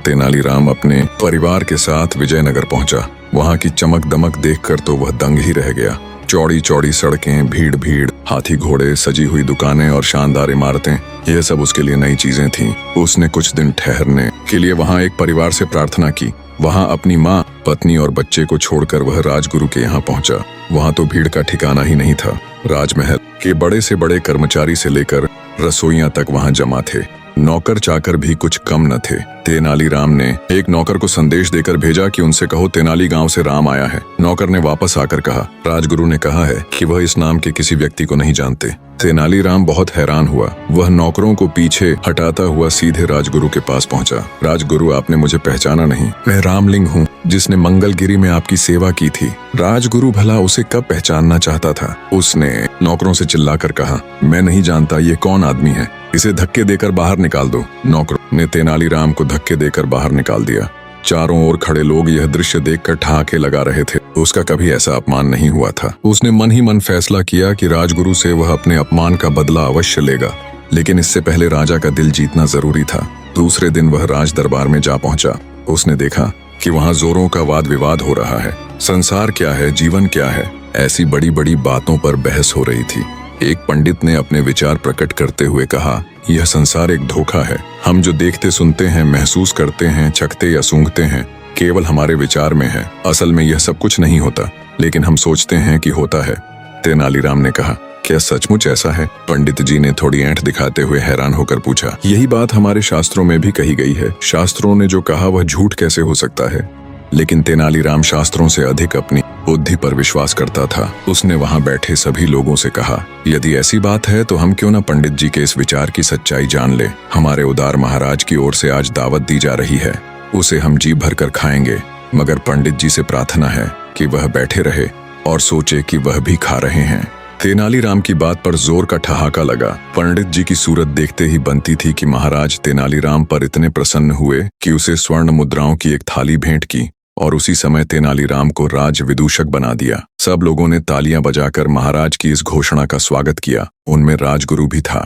तेनालीराम अपने परिवार के साथ विजयनगर पहुंचा। वहां की चमक दमक देखकर तो वह दंग ही रह गया। चौड़ी चौड़ी सड़कें, भीड़ भीड़, हाथी घोड़े, सजी हुई दुकानें और शानदार इमारतें, यह सब उसके लिए नई चीजें थीं। उसने कुछ दिन ठहरने के लिए वहां एक परिवार से प्रार्थना की। वहां अपनी माँ, पत्नी और बच्चे को छोड़कर वह राजगुरु के यहाँ पहुंचा। वहां तो भीड़ का ठिकाना ही नहीं था। राजमहल के बड़े से बड़े कर्मचारी से लेकर रसोइयां तक वहां जमा थे। नौकर चाकर भी कुछ कम न थे। तेनालीराम ने एक नौकर को संदेश देकर भेजा कि उनसे कहो तेनाली गांव से राम आया है। नौकर ने वापस आकर कहा, राजगुरु ने कहा है कि वह इस नाम के किसी व्यक्ति को नहीं जानते। तेनालीराम बहुत हैरान हुआ। वह नौकरों को पीछे हटाता हुआ सीधे राजगुरु के पास पहुंचा। राजगुरु, आपने मुझे पहचाना नहीं। मैं रामलिंग हूँ, जिसने मंगलगिरी में आपकी सेवा की थी। राजगुरु भला उसे कब पहचानना चाहता था। उसने नौकरों से चिल्लाकर कहा, मैं नहीं जानता ये कौन आदमी है, इसे धक्के देकर बाहर निकाल दो। नौकरों ने तेनालीराम को धक्के देकर बाहर निकाल दिया। चारों ओर खड़े लोग यह दृश्य देखकर ठहाके लगा रहे थे। उसका कभी ऐसा अपमान नहीं हुआ था। उसने मन ही मन फैसला किया कि राजगुरु से वह अपने अपमान का बदला अवश्य लेगा, लेकिन इससे पहले राजा का दिल जीतना जरूरी था। दूसरे दिन वह राज दरबार में जा पहुंचा। उसने देखा कि वहां जोरों का वाद विवाद हो रहा है। संसार क्या है, जीवन क्या है, ऐसी बड़ी बड़ी बातों पर बहस हो रही थी। एक पंडित ने अपने विचार प्रकट करते हुए कहा, यह संसार एक धोखा है। हम जो देखते, सुनते हैं, महसूस करते हैं, चखते या सूंघते हैं, केवल हमारे विचार में है। असल में यह सब कुछ नहीं होता, लेकिन हम सोचते हैं कि होता है। तेनालीराम ने कहा, क्या सचमुच ऐसा है? पंडित जी ने थोड़ी ऐंठ दिखाते हुए हैरान होकर पूछा। यही बात हमारे शास्त्रों में भी कही गई है। शास्त्रों ने जो कहा वह झूठ कैसे हो सकता है? लेकिन तेनालीराम शास्त्रों से अधिक अपनी बुद्धि पर विश्वास करता था। उसने वहां बैठे सभी लोगों से कहा, यदि ऐसी बात है तो हम क्यों न पंडित जी के इस विचार की सच्चाई जान ले। हमारे उदार महाराज की ओर से आज दावत दी जा रही है, उसे हम जी भर कर खाएंगे। मगर पंडित जी से प्रार्थना है कि वह बैठे रहे और सोचे कि वह भी खा रहे हैं। तेनालीराम की बात पर जोर का ठहाका लगा। पंडित जी की सूरत देखते ही बनती थी कि महाराज तेनालीराम पर इतने प्रसन्न हुए कि उसे स्वर्ण मुद्राओं की एक थाली भेंट की और उसी समय तेनालीराम को राज विदूषक बना दिया। सब लोगों ने तालियां बजाकर महाराज की इस घोषणा का स्वागत किया। उनमें राजगुरु भी था।